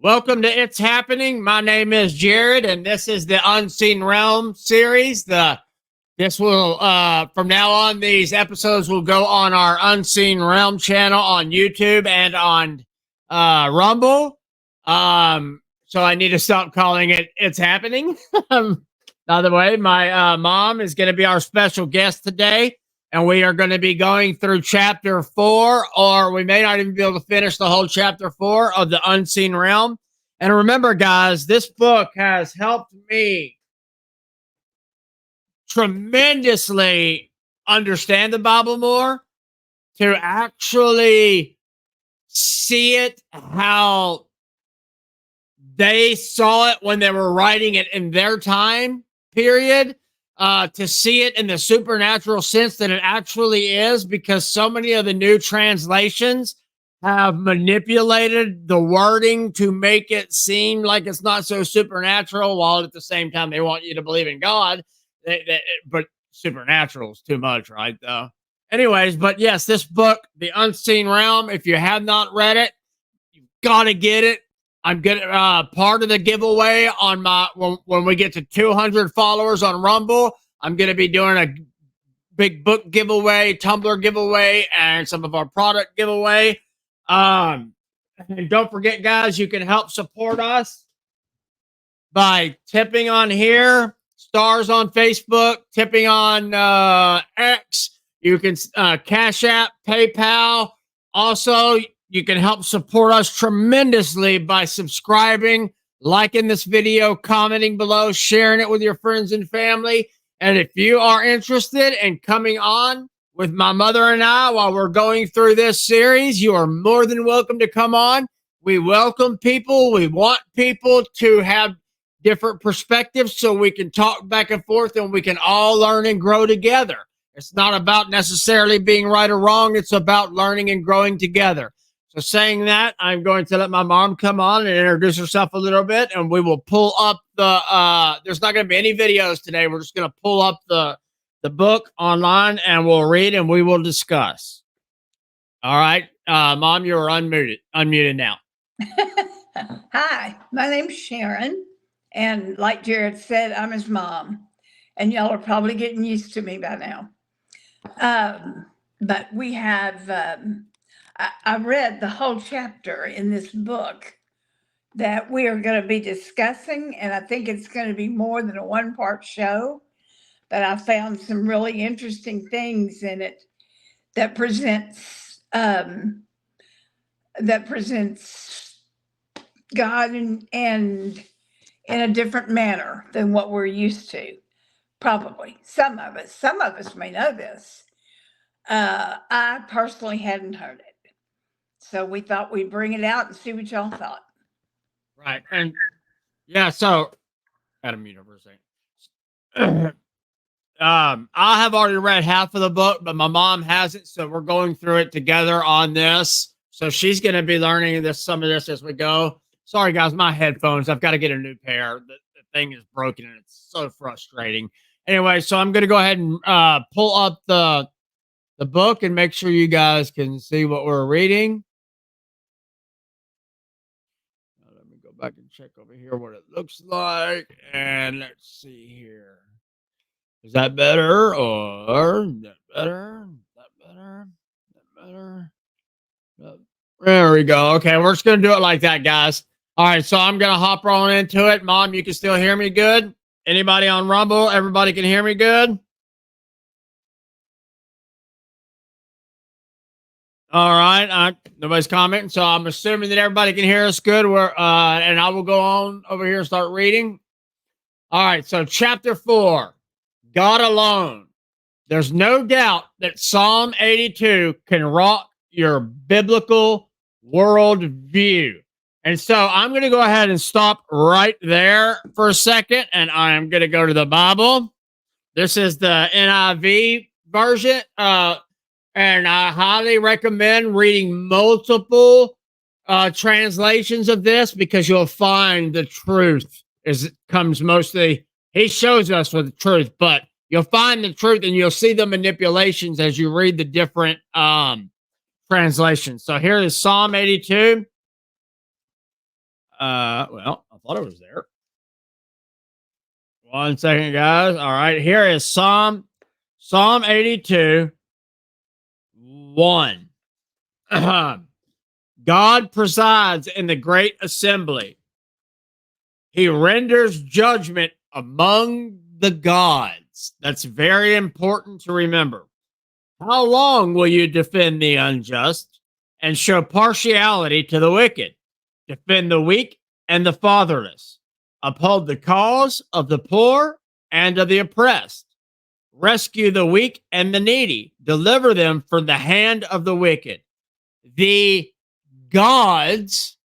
Welcome to It's Happening. My name is Jared, and this is the Unseen Realm series. This will from now on, these episodes will go on our Unseen Realm channel on YouTube and on Rumble. So I need to stop calling it It's Happening. By the way, my mom is going to be our special guest today, and we are going to be going through chapter 4, or we may not even be able to finish the whole chapter 4 of the Unseen Realm. And remember, guys, this book has helped me tremendously understand the Bible more, to actually see it how they saw it when they were writing it in their time period, to see it in the supernatural sense that it actually is, because so many of the new translations have manipulated the wording to make it seem like it's not so supernatural, while at the same time they want you to believe in God. But supernatural is too much, right? Anyways, but yes, this book, The Unseen Realm, if you have not read it, you've got to get it. I'm gonna part of the giveaway on my when we get to 200 followers on Rumble. I'm gonna be doing a big book giveaway, Tumblr giveaway, and some of our product giveaway. And don't forget, guys, you can help support us by tipping on here, stars on Facebook, tipping on X. You can Cash App, PayPal. Also, you can help support us tremendously by subscribing, liking this video, commenting below, sharing it with your friends and family. And if you are interested in coming on with my mother and I while we're going through this series, you are more than welcome to come on. We welcome people. We want people to have different perspectives so we can talk back and forth and we can all learn and grow together. It's not about necessarily being right or wrong. It's about learning and growing together. So saying that, I'm going to let my mom come on and introduce herself a little bit, and we will pull up there's not going to be any videos today. We're just going to pull up the book online, and we'll read, and we will discuss. All right. Mom, you're unmuted now. Hi, my name's Sharon, and like Jared said, I'm his mom, and y'all are probably getting used to me by now. But we have... I read the whole chapter in this book that we are going to be discussing, and I think it's going to be more than a one-part show, but I found some really interesting things in it that presents God and in a different manner than what we're used to. Probably some of us may know this. I personally hadn't heard it. So we thought we'd bring it out and see what y'all thought. Right. And yeah, so gotta mute her for a second. I have already read half of the book, but my mom hasn't, so we're going through it together on this. So she's gonna be learning some of this as we go. Sorry guys, my headphones. I've got to get a new pair. The thing is broken and it's so frustrating. Anyway, so I'm gonna go ahead and pull up the book and make sure you guys can see what we're reading. Let me go back and check over here what it looks like. And let's see here. Is that better? Or is that better? Is that better? Is that better? There we go. Okay, we're just going to do it like that, guys. All right, so I'm going to hop on into it. Mom, you can still hear me good? Anybody on Rumble? Everybody can hear me good? All right. Nobody's commenting, so I'm assuming that everybody can hear us good. And I will go on over here and start reading. All right. So chapter 4, God alone. There's no doubt that Psalm 82 can rock your biblical worldview. And so I'm going to go ahead and stop right there for a second, and I'm going to go to the Bible. This is the NIV version. And I highly recommend reading multiple translations of this, because you'll find the truth comes mostly. He shows us with the truth, but you'll find the truth and you'll see the manipulations as you read the different translations. So here is Psalm 82. Well, I thought it was there. 1 second, guys. All right, here is Psalm 82, 1. God presides in the great assembly. He renders judgment among the gods. That's very important to remember. How long will you defend the unjust and show partiality to the wicked? Defend the weak and the fatherless. Uphold the cause of the poor and of the oppressed. Rescue the weak and the needy. Deliver them from the hand of the wicked. The gods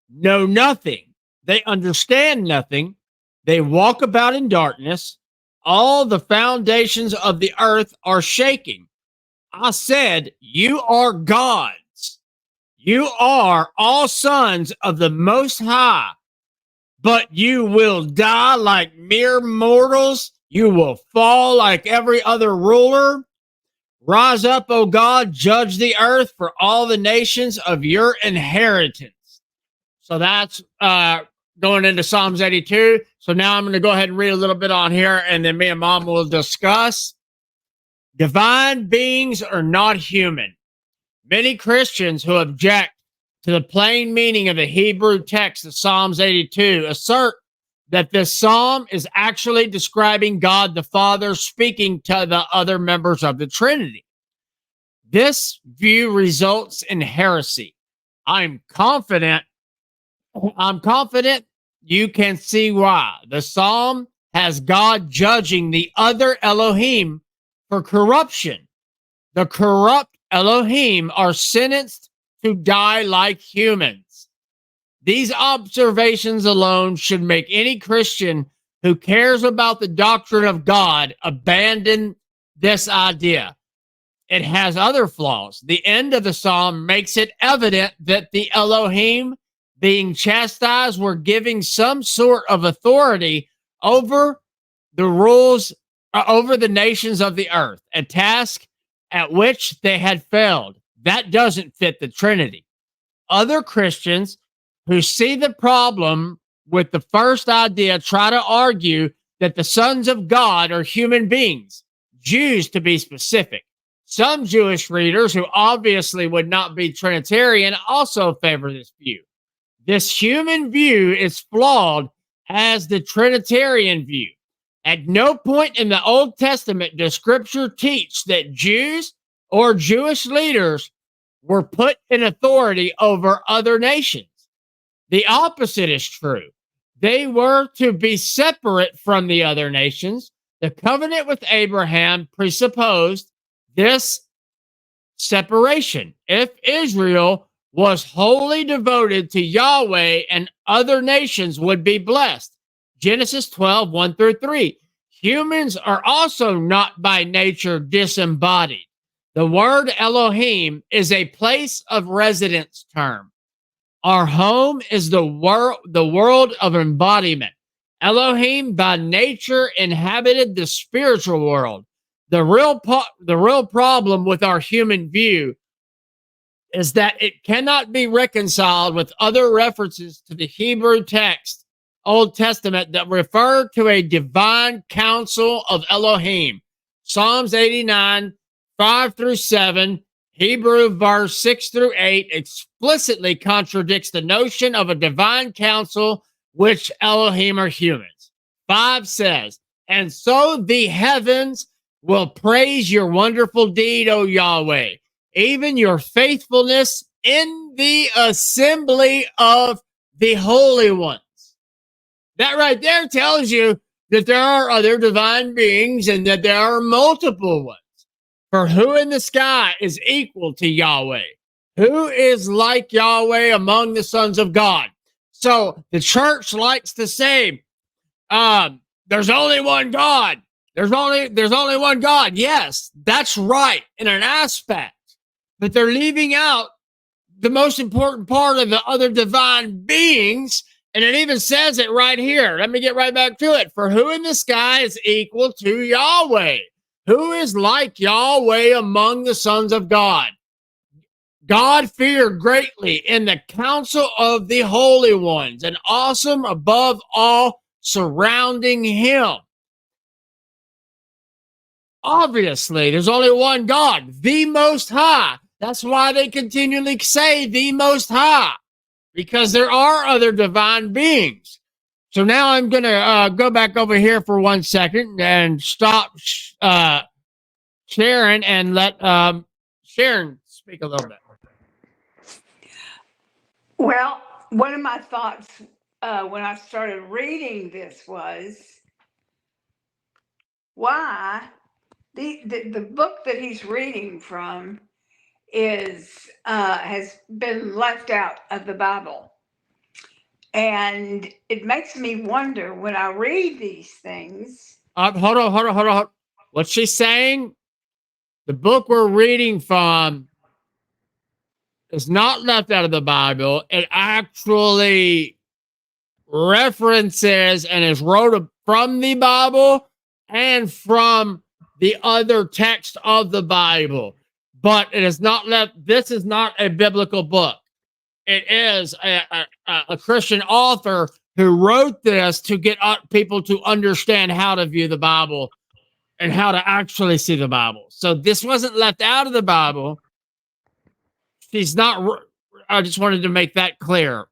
know nothing. They understand nothing. They walk about in darkness. All the foundations of the earth are shaking. I said, you are gods. You are all sons of the Most High, but you will die like mere mortals. You will fall like every other ruler. Rise up, O God, judge the earth for all the nations of your inheritance. So that's going into Psalms 82. So now I'm going to go ahead and read a little bit on here, and then me and Mom will discuss. Divine beings are not human. Many Christians who object to the plain meaning of the Hebrew text of Psalms 82 assert that this psalm is actually describing God the Father speaking to the other members of the Trinity. This view results in heresy. I'm confident you can see why. The psalm has God judging the other Elohim for corruption. The corrupt Elohim are sentenced to die like humans. These observations alone should make any Christian who cares about the doctrine of God abandon this idea. It has other flaws. The end of the psalm makes it evident that the Elohim being chastised were giving some sort of authority over the rules, over the nations of the earth, a task at which they had failed. That doesn't fit the Trinity. Other Christians who see the problem with the first idea try to argue that the sons of God are human beings, Jews to be specific. Some Jewish readers who obviously would not be Trinitarian also favor this view. This human view is flawed as the Trinitarian view. At no point in the Old Testament does Scripture teach that Jews or Jewish leaders were put in authority over other nations. The opposite is true. They were to be separate from the other nations. The covenant with Abraham presupposed this separation. If Israel was wholly devoted to Yahweh, and other nations would be blessed. Genesis 12, 1 through 3. Humans are also not by nature disembodied. The word Elohim is a place of residence term. Our home is the world of embodiment. Elohim by nature inhabited the spiritual world. The real problem with our human view is that it cannot be reconciled with other references to the Hebrew text, Old Testament, that refer to a divine council of Elohim. Psalms 89, 5 through 7, Hebrew verse 6 through 8 explicitly contradicts the notion of a divine council which Elohim are humans. 5 says, and so the heavens will praise your wonderful deed, O Yahweh, even your faithfulness in the assembly of the holy ones. That right there tells you that there are other divine beings and that there are multiple ones. For who in the sky is equal to Yahweh? Who is like Yahweh among the sons of God? So the church likes to say, there's only one God. There's only one God. Yes, that's right in an aspect. But they're leaving out the most important part of the other divine beings. And it even says it right here. Let me get right back to it. For who in the sky is equal to Yahweh? Who is like Yahweh among the sons of God? God feared greatly in the council of the holy ones, and awesome above all surrounding him. Obviously, there's only one God, the Most High. That's why they continually say the Most High, because there are other divine beings. So now I'm going to go back over here for 1 second and stop Sharon and let Sharon speak a little bit. Well, one of my thoughts when I started reading this was why the book that he's reading from is has been left out of the Bible. And it makes me wonder when I read these things. Hold on. What's she saying? The book we're reading from is not left out of the Bible. It actually references and is wrote from the Bible and from the other text of the Bible. But it is not left. This is not a biblical book. It is a Christian author who wrote this to get people to understand how to view the Bible and how to actually see the Bible. So this wasn't left out of the Bible. She's not. I just wanted to make that clear.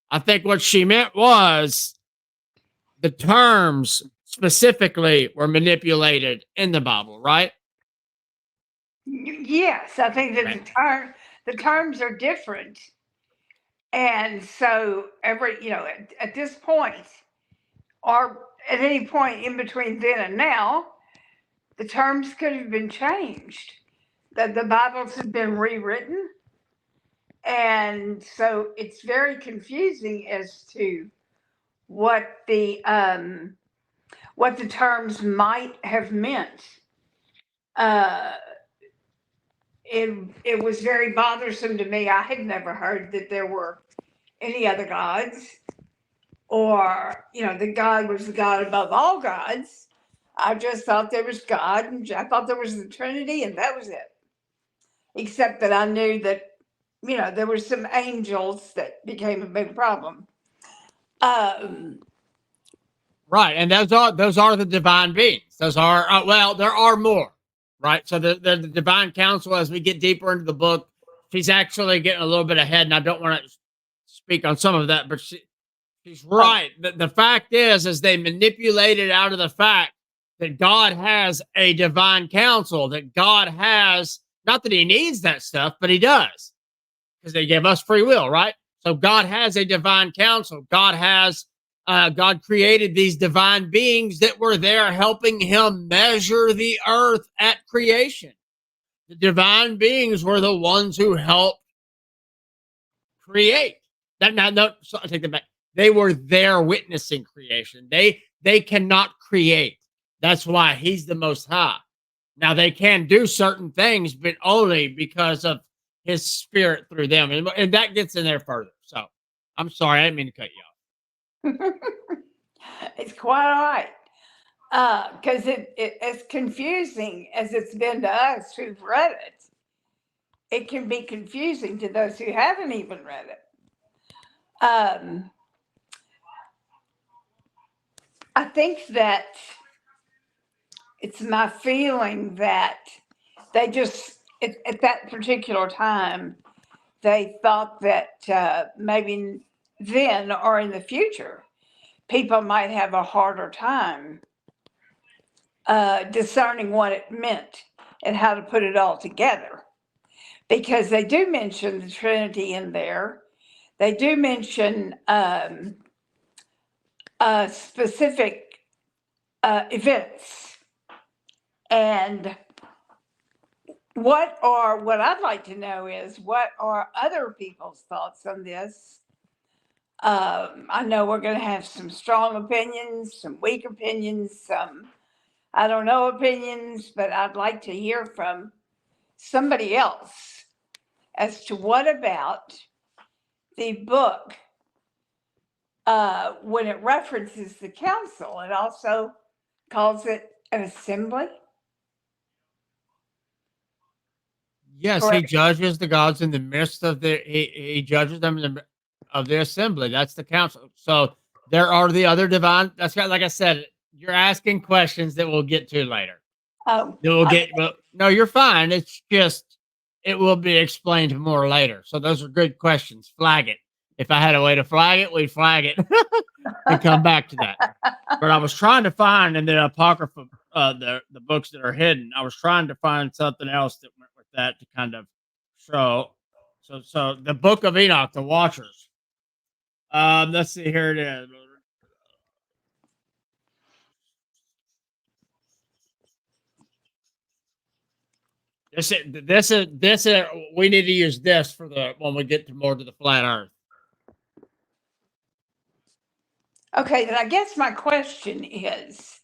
I think what she meant was the terms specifically were manipulated in the Bible, right? Yes, I think that the terms are different. And so at this point, or at any point in between then and now, the terms could have been changed. That the Bibles have been rewritten. And so it's very confusing as to what the terms might have meant. It was very bothersome to me. I had never heard that there were any other gods, or that God was the God above all gods. I just thought there was God, and I thought there was the Trinity, and that was it. Except that I knew that there were some angels that became a big problem. Right, and those are the divine beings. Those are there are more, right? So the divine council. As we get deeper into the book, she's actually getting a little bit ahead, and I don't want to speak on some of that, but she's right. The fact is they manipulated out of the fact that God has a divine council. That God has, not that He needs that stuff, but He does, because they gave us free will, right? So God has a divine council. God created these divine beings that were there helping him measure the earth at creation. The divine beings were the ones who helped create. No, so I take that back. They were there witnessing creation. They cannot create. That's why he's the Most High. Now they can do certain things, but only because of his spirit through them. And that gets in there further. So I'm sorry, I didn't mean to cut you off. It's quite all right. Because as confusing as it's been to us who've read it, it can be confusing to those who haven't even read it. I think that it's my feeling that they just, at that particular time, they thought that maybe then or in the future, people might have a harder time discerning what it meant and how to put it all together. Because they do mention the Trinity in there. They do mention specific events. And what I'd like to know is, what are other people's thoughts on this? I know we're going to have some strong opinions, some weak opinions, some I don't know opinions, but I'd like to hear from somebody else as to what about the book, when it references the council, it also calls it an assembly. Yes, he Correct. judges the gods in the midst of he judges them in the of the assembly. That's the council. So there are the other divine. That's got like I said. You're asking questions that we'll get to later. Oh, That we'll okay. get. Well, no, you're fine. It's just it will be explained more later. So those are good questions. Flag it. If I had a way to flag it, we'd flag it and come back to that. But I was trying to find in the apocrypha, the books that are hidden. I was trying to find something else that went with that to kind of show. So the Book of Enoch, the Watchers. Let's see. Here it is. This is. We need to use this for the when we get to more to the flat Earth. Okay, then I guess my question is,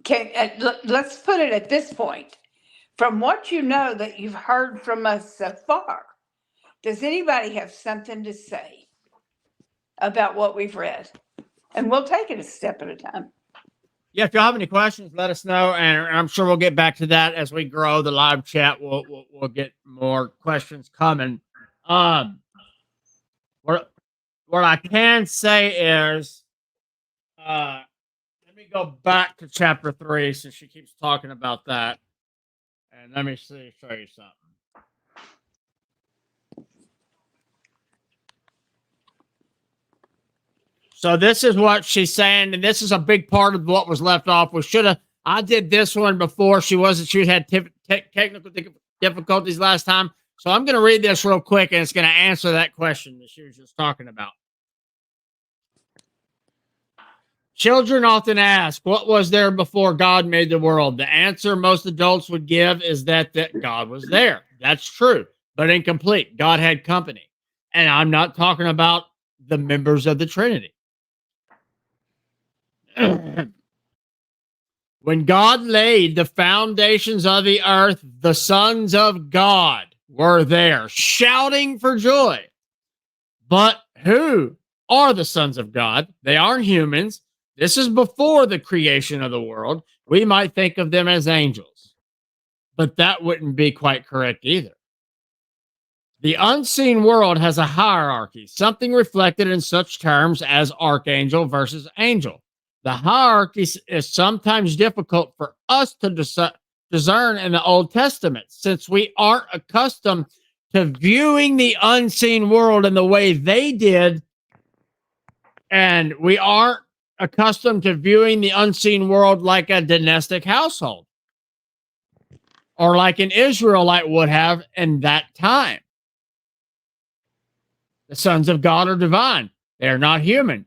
let's put it at this point. From what you know that you've heard from us so far, does anybody have something to say about what we've read? And we'll take it a step at a time. Yeah, if y'all have any questions, let us know, and I'm sure we'll get back to that as we grow the live chat. We'll get more questions coming. What I can say is, let me go back to chapter 3 since she keeps talking about that, and let me show you something. So this is what she's saying, and this is a big part of what was left off. We should have. I did this one before. She had technical difficulties last time, so I'm going to read this real quick, and it's going to answer that question that she was just talking about. Children often ask, "What was there before God made the world?" The answer most adults would give is that God was there. That's true, but incomplete. God had company, and I'm not talking about the members of the Trinity. When God laid the foundations of the earth, the sons of God were there, shouting for joy. But who are the sons of God? They aren't humans. This is before the creation of the world. We might think of them as angels, but that wouldn't be quite correct either. The unseen world has a hierarchy, something reflected in such terms as archangel versus angel. The hierarchy is sometimes difficult for us to discern in the Old Testament, since we aren't accustomed to viewing the unseen world in the way they did, and we aren't accustomed to viewing the unseen world like a dynastic household or like an Israelite would have in that time. The sons of God are divine. They are not human.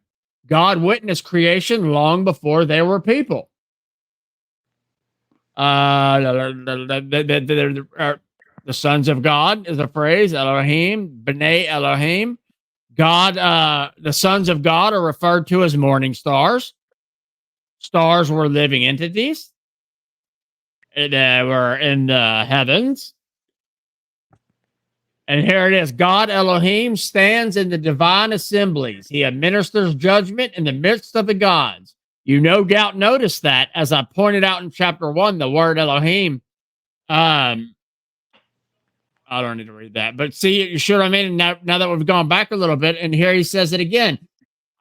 God witnessed creation long before they were people. The sons of God is a phrase, Elohim, B'nai Elohim. God, the sons of God are referred to as morning stars. Stars were living entities. They were in the heavens. And here it is. God Elohim stands in the divine assemblies. He administers judgment in the midst of the gods. You no doubt noticed that, as I pointed out in chapter 1, the word Elohim. I don't need to read that. But see, you see what I mean? Now that we've gone back a little bit, and here he says it again.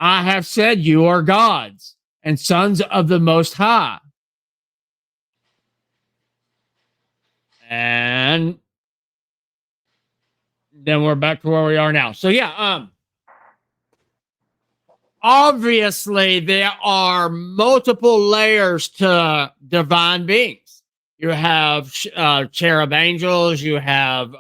I have said you are gods and sons of the Most High. And then we're back to where we are now. So yeah, obviously there are multiple layers to divine beings. You have cherub angels, you have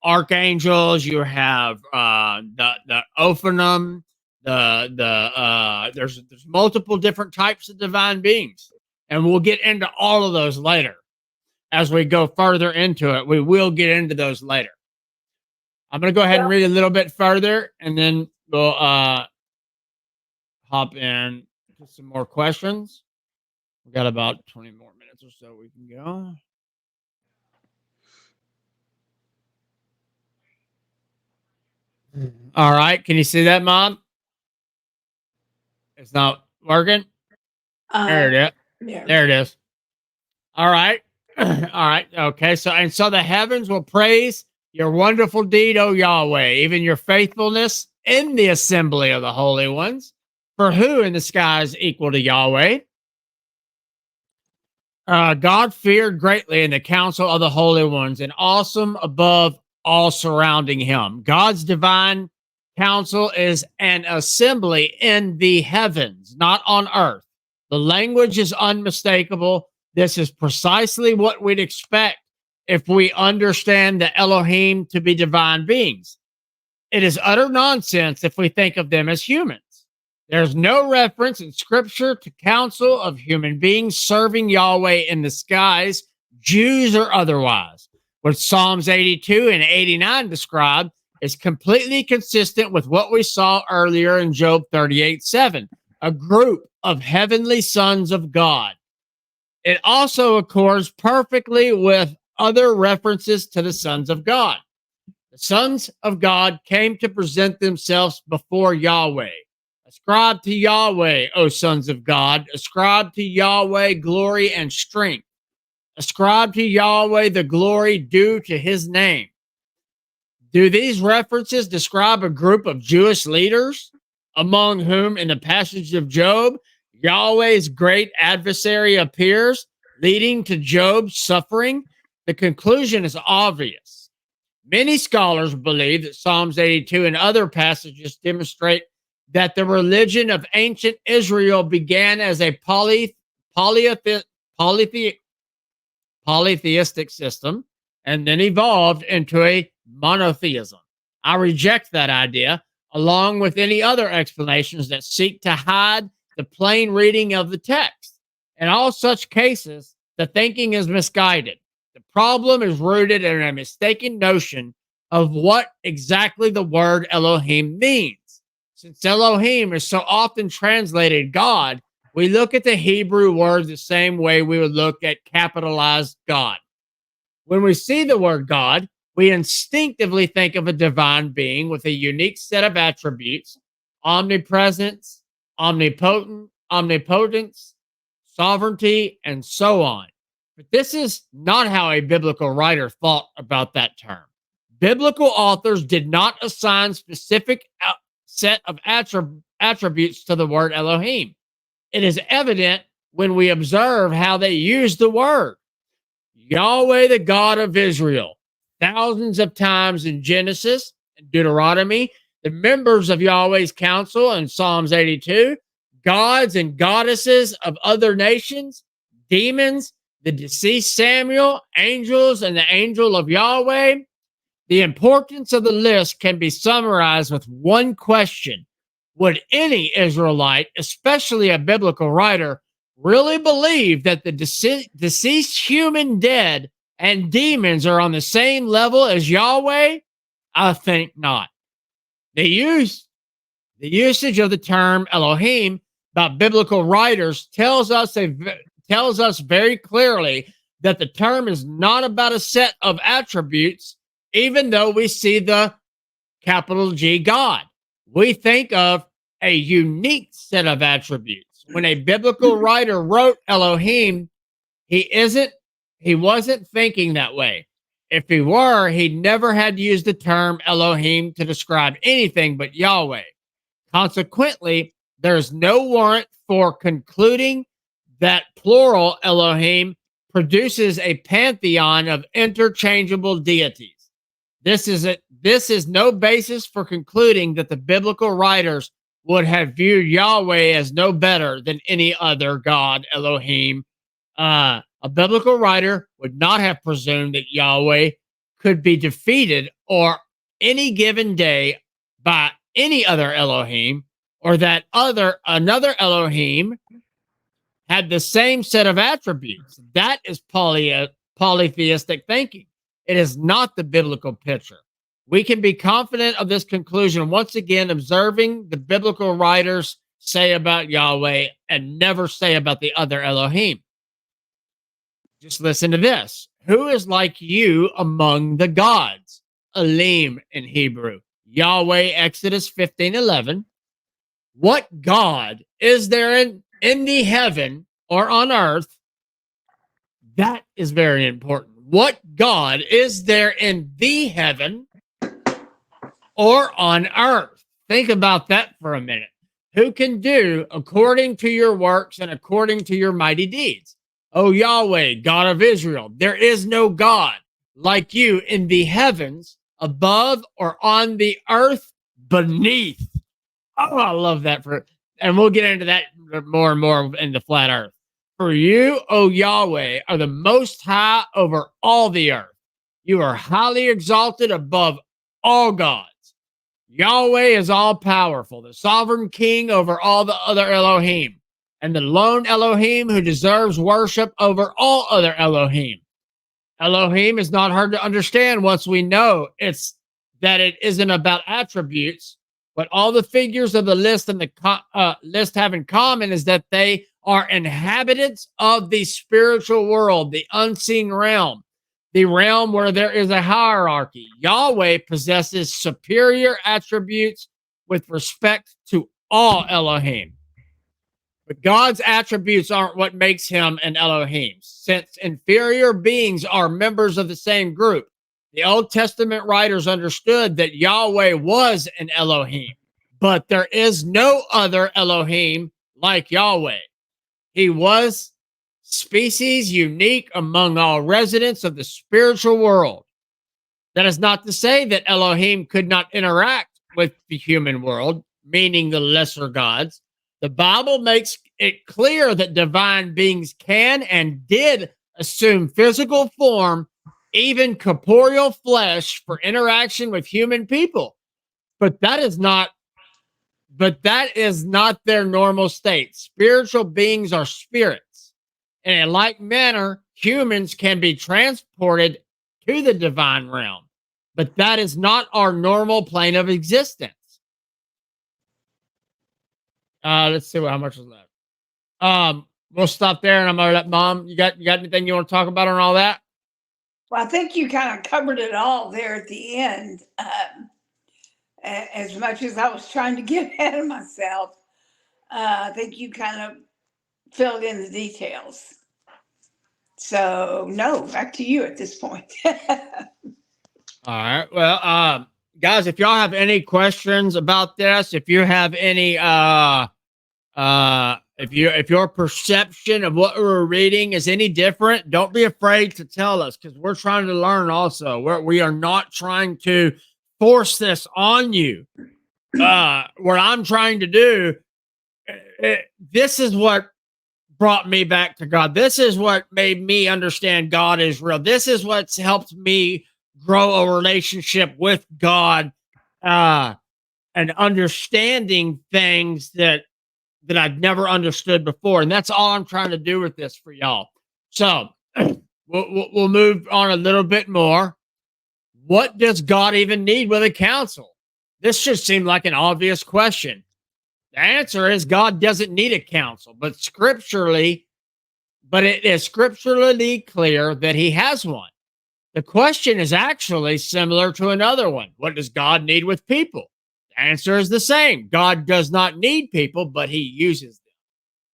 archangels, you have the ophanum, there's multiple different types of divine beings, and we'll get into all of those later. As we go further into it, we will get into those later. I'm going to go ahead and read a little bit further, and then we'll hop in to some more questions. We've got about 20 more minutes or so we can go. All right. Can you see that, Mom? It's not working? There it is. There. There it is. All right. All right. Okay. So the heavens will praise your wonderful deed, O Yahweh, even your faithfulness in the assembly of the holy ones. For who in the sky is equal to Yahweh? God feared greatly in the council of the holy ones and awesome above all surrounding him. God's divine council is an assembly in the heavens, not on earth. The language is unmistakable. This is precisely what we'd expect if we understand the Elohim to be divine beings. It is utter nonsense if we think of them as humans. There's no reference in scripture to council of human beings serving Yahweh in the skies, Jews or otherwise. What Psalms 82 and 89 describe is completely consistent with what we saw earlier in Job 38:7, a group of heavenly sons of God. It also accords perfectly with other references to the sons of God. The sons of God came to present themselves before Yahweh. Ascribe to Yahweh, O sons of God. Ascribe to Yahweh glory and strength. Ascribe to Yahweh the glory due to his name. Do these references describe a group of Jewish leaders, among whom, in the passage of Job, Yahweh's great adversary appears, leading to Job's suffering? The conclusion is obvious. Many scholars believe that Psalms 82 and other passages demonstrate that the religion of ancient Israel began as a polytheistic system and then evolved into a monotheism. I reject that idea, along with any other explanations that seek to hide the plain reading of the text. In all such cases, the thinking is misguided. The problem is rooted in a mistaken notion of what exactly the word Elohim means. Since Elohim is so often translated God, we look at the Hebrew word the same way we would look at capitalized God. When we see the word God, we instinctively think of a divine being with a unique set of attributes: omnipresence, omnipotence, sovereignty, and so on. But this is not how a biblical writer thought about that term. Biblical authors did not assign specific set of attributes to the word Elohim. It is evident when we observe how they use the word. Yahweh, the God of Israel, thousands of times in Genesis and Deuteronomy, the members of Yahweh's council in Psalms 82, gods and goddesses of other nations, demons, the deceased Samuel, angels, and the angel of Yahweh. The importance of the list can be summarized with one question: would any Israelite, especially a biblical writer, really believe that the deceased human dead and demons are on the same level as Yahweh? I think not. The usage of the term Elohim by biblical writers tells us very clearly that the term is not about a set of attributes. Even though we see the capital G God, we think of a unique set of attributes. When a biblical writer wrote Elohim, he wasn't thinking that way. If he were, he never had used the term Elohim to describe anything but Yahweh. Consequently, there's no warrant for concluding that plural Elohim produces a pantheon of interchangeable deities. This is no basis for concluding that the biblical writers would have viewed Yahweh as no better than any other God, Elohim. A biblical writer would not have presumed that Yahweh could be defeated or any given day by any other Elohim, or that another Elohim had the same set of attributes. That is polytheistic thinking. It is not the biblical picture. We can be confident of this conclusion once again observing the biblical writers say about Yahweh and never say about the other Elohim. Just listen to this. Who is like you among the gods? Elohim in Hebrew. Yahweh, Exodus 15:11. What God is there in the heaven or on earth That is very important. What God is there in the heaven or on earth? Think about that for a minute. Who can do according to your works and according to your mighty deeds? O Yahweh, God of Israel, there is no God like you in the heavens above or on the earth beneath. Oh, I love that. And we'll get into that more and more in the flat earth. For you, O Yahweh, are the most high over all the earth. You are highly exalted above all gods. Yahweh is all powerful, the sovereign king over all the other Elohim, and the lone Elohim who deserves worship over all other Elohim. Elohim is not hard to understand once we know it isn't about attributes, but all the figures of the list and the list have in common is that they are inhabitants of the spiritual world, the unseen realm, the realm where there is a hierarchy. Yahweh possesses superior attributes with respect to all Elohim. But God's attributes aren't what makes him an Elohim, since inferior beings are members of the same group. The Old Testament writers understood that Yahweh was an Elohim, but there is no other Elohim like Yahweh. He was species unique among all residents of the spiritual world. That is not to say that Elohim could not interact with the human world, meaning the lesser gods. The Bible makes it clear that divine beings can and did assume physical form, even corporeal flesh, for interaction with human people. But that is not their normal state. Spiritual beings are spirits. In a like manner, humans can be transported to the divine realm, but that is not our normal plane of existence. Let's see how much is left. We'll stop there, and I'm gonna let Mom. You got anything you want to talk about on all that? Well, I think you kind of covered it all there at the end. As much as I was trying to get ahead of myself, I think you kind of filled in the details. So, no, back to you at this point. All right. Well, guys, if y'all have any questions about this, if you have any if your perception of what we're reading is any different, don't be afraid to tell us, because we're trying to learn also. We are not trying to force this on you. What I'm trying to do, this is what brought me back to God. This is what made me understand God is real. This is what's helped me grow a relationship with God, and understanding things that I'd never understood before. And that's all I'm trying to do with this for y'all. So we'll move on a little bit more. What does God even need with a council? This should seem like an obvious question. The answer is God doesn't need a council, but it is scripturally clear that he has one. The question is actually similar to another one. What does God need with people? The answer is the same. God does not need people, but he uses them.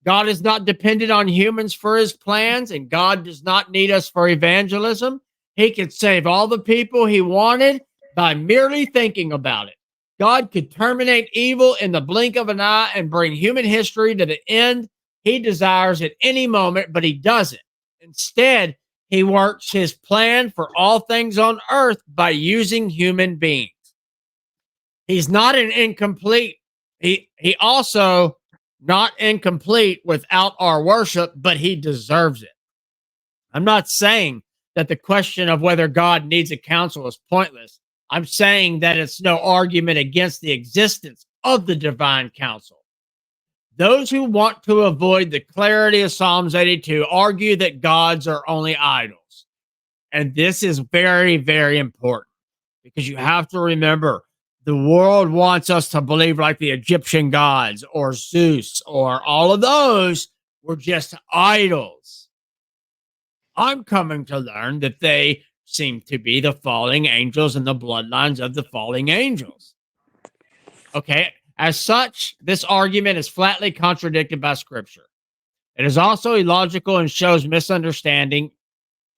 God is not dependent on humans for his plans, and God does not need us for evangelism. He could save all the people he wanted by merely thinking about it. God could terminate evil in the blink of an eye and bring human history to the end he desires at any moment, but he doesn't. Instead, he works his plan for all things on earth by using human beings. He's not an incomplete. He also not incomplete without our worship, but he deserves it. I'm not saying that the question of whether God needs a council is pointless. I'm saying that it's no argument against the existence of the divine council. Those who want to avoid the clarity of Psalms 82 argue that gods are only idols. And this is very, very important, because you have to remember the world wants us to believe like the Egyptian gods or Zeus or all of those were just idols. I'm coming to learn that they seem to be the falling angels and the bloodlines of the falling angels. Okay. As such, this argument is flatly contradicted by scripture. It is also illogical and shows misunderstanding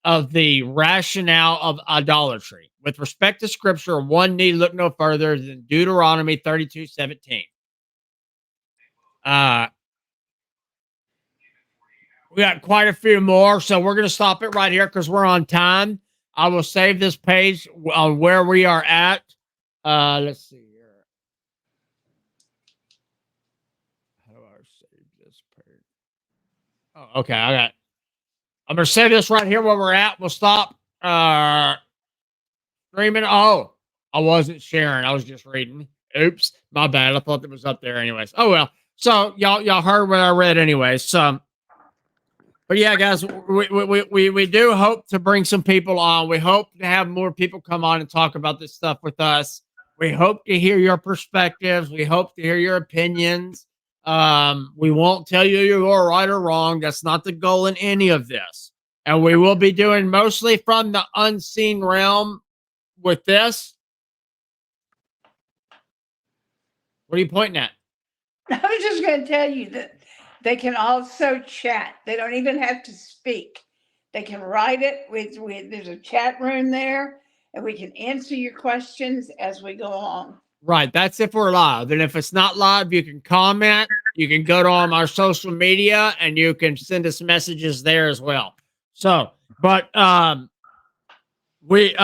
of the rationale of idolatry. With respect to scripture, one need look no further than Deuteronomy 32:17. We got quite a few more, so we're going to stop it right here because we're on time. I will save this page on where we are at. Let's see here. How do I save this page? Oh, okay. I'm going to save this right here where we're at. We'll stop streaming. Oh, I wasn't sharing. I was just reading. Oops, my bad. I thought it was up there anyways. Oh, well. So y'all heard what I read anyways. So, but yeah, guys, we do hope to bring some people on. We hope to have more people come on and talk about this stuff with us. We hope to hear your perspectives. We hope to hear your opinions. We won't tell you you're right or wrong. That's not the goal in any of this. And we will be doing mostly from the unseen realm with this. What are you pointing at? I was just going to tell you that they can also chat. They don't even have to speak. They can write it. There's a chat room there, and we can answer your questions as we go along. Right. That's if we're live. And if it's not live, you can comment. You can go to all our social media and you can send us messages there as well. So, but we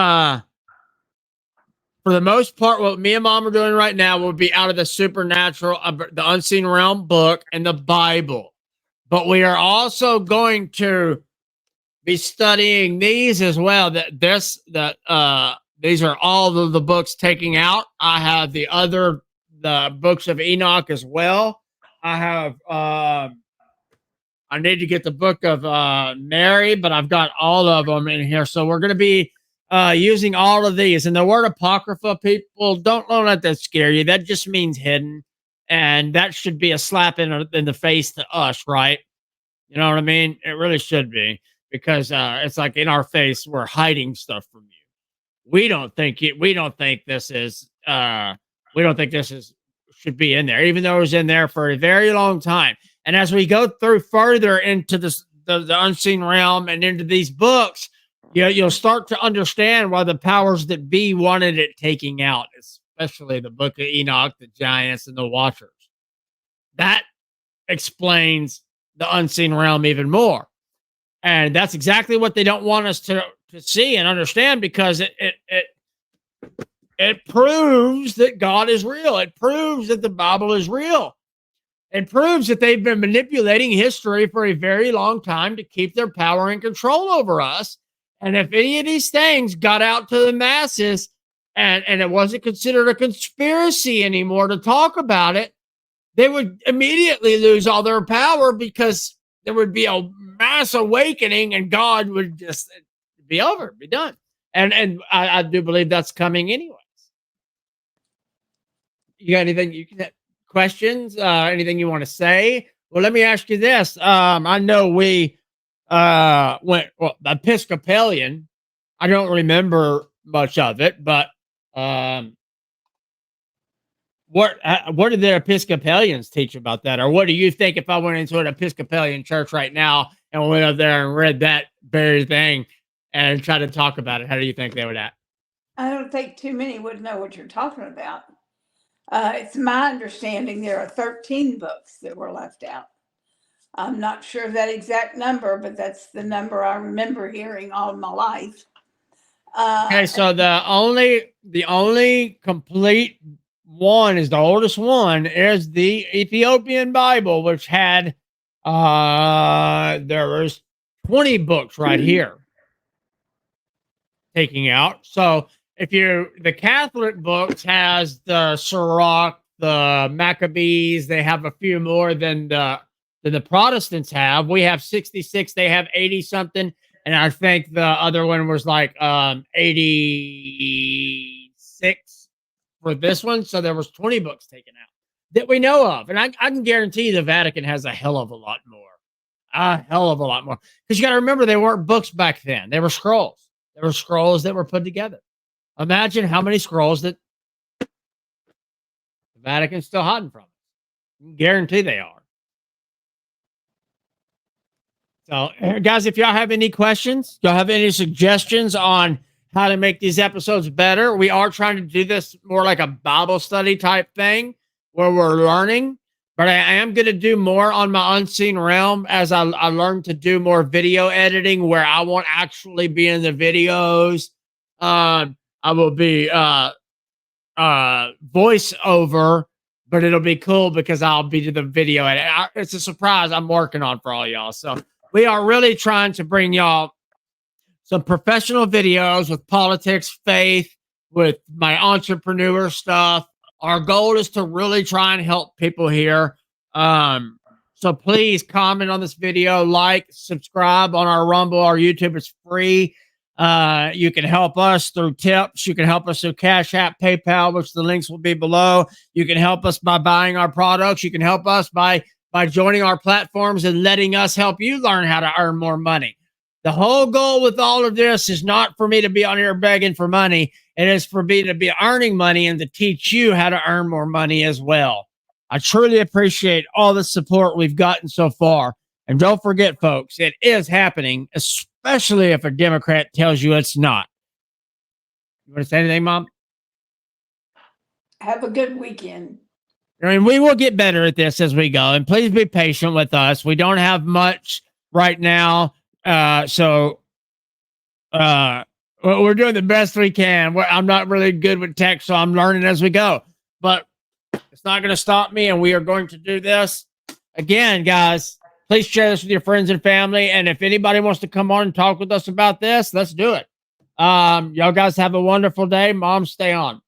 for the most part, what me and Mom are doing right now will be out of the supernatural, the unseen realm book and the Bible. But we are also going to be studying these as well. These are all of the books taking out. I have the books of Enoch as well. I have I need to get the book of Mary, but I've got all of them in here. So we're going to be using all of these. And the word apocrypha, people, don't let that scare you. That just means hidden. And that should be a slap in the face to us, right? You know what I mean? It really should be, because it's like in our face, we're hiding stuff from you. We don't think this is should be in there, even though it was in there for a very long time. And as we go through further into the unseen realm and into these books, you'll start to understand why the powers that be wanted it taking out, especially the book of Enoch, the giants, and the watchers. That explains the unseen realm even more. And that's exactly what they don't want us to see and understand, because it proves that God is real. It proves that the Bible is real. It proves that they've been manipulating history for a very long time to keep their power and control over us. And if any of these things got out to the masses and it wasn't considered a conspiracy anymore to talk about it, they would immediately lose all their power, because there would be a mass awakening and God would just be over, be done. And I do believe that's coming anyways. You got anything you can questions? Anything you want to say? Well, let me ask you this. I know we Episcopalian. I don't remember much of it, but what did the Episcopalians teach about that? Or what do you think if I went into an Episcopalian church right now and went up there and read that very thing and tried to talk about it? How do you think they would act? I don't think too many would know what you're talking about. It's my understanding there are 13 books that were left out. I'm not sure of that exact number, but that's the number I remember hearing all my life. Okay, so the only complete one is the oldest one is the Ethiopian Bible, which had there was 20 books right here taking out. So if the Catholic books has the Sirach, the Maccabees, they have a few more than the Protestants have. We have 66, they have 80 something. And I think the other one was like 86 for this one. So there was 20 books taken out that we know of. And I can guarantee the Vatican has a hell of a lot more. A hell of a lot more. Because you got to remember, they weren't books back then. They were scrolls. They were scrolls that were put together. Imagine how many scrolls that the Vatican's still hiding from us. Guarantee they are. So, guys, if y'all have any questions, y'all have any suggestions on how to make these episodes better, we are trying to do this more like a Bible study type thing where we're learning. But I am going to do more on my unseen realm as I learn to do more video editing where I won't actually be in the videos. I will be voiceover, but it'll be cool because I'll be to the video edit. It's a surprise I'm working on for all y'all. So we are really trying to bring y'all some professional videos with politics, faith, with my entrepreneur stuff. Our goal is to really try and help people here. So please comment on this video, like, subscribe on our Rumble, our YouTube. It's free. You can help us through tips. You can help us through Cash App, PayPal, which the links will be below. You can help us by buying our products. You can help us by joining our platforms and letting us help you learn how to earn more money. The whole goal with all of this is not for me to be on here begging for money. It is for me to be earning money and to teach you how to earn more money as well. I truly appreciate all the support we've gotten so far. And don't forget, folks, it is happening, especially if a Democrat tells you it's not. You want to say anything, Mom? Have a good weekend. I mean, we will get better at this as we go. And please be patient with us. We don't have much right now. So we're doing the best we can. I'm not really good with tech, so I'm learning as we go. But it's not going to stop me, and we are going to do this. Again, guys, please share this with your friends and family. And if anybody wants to come on and talk with us about this, let's do it. Y'all guys have a wonderful day. Mom, stay on.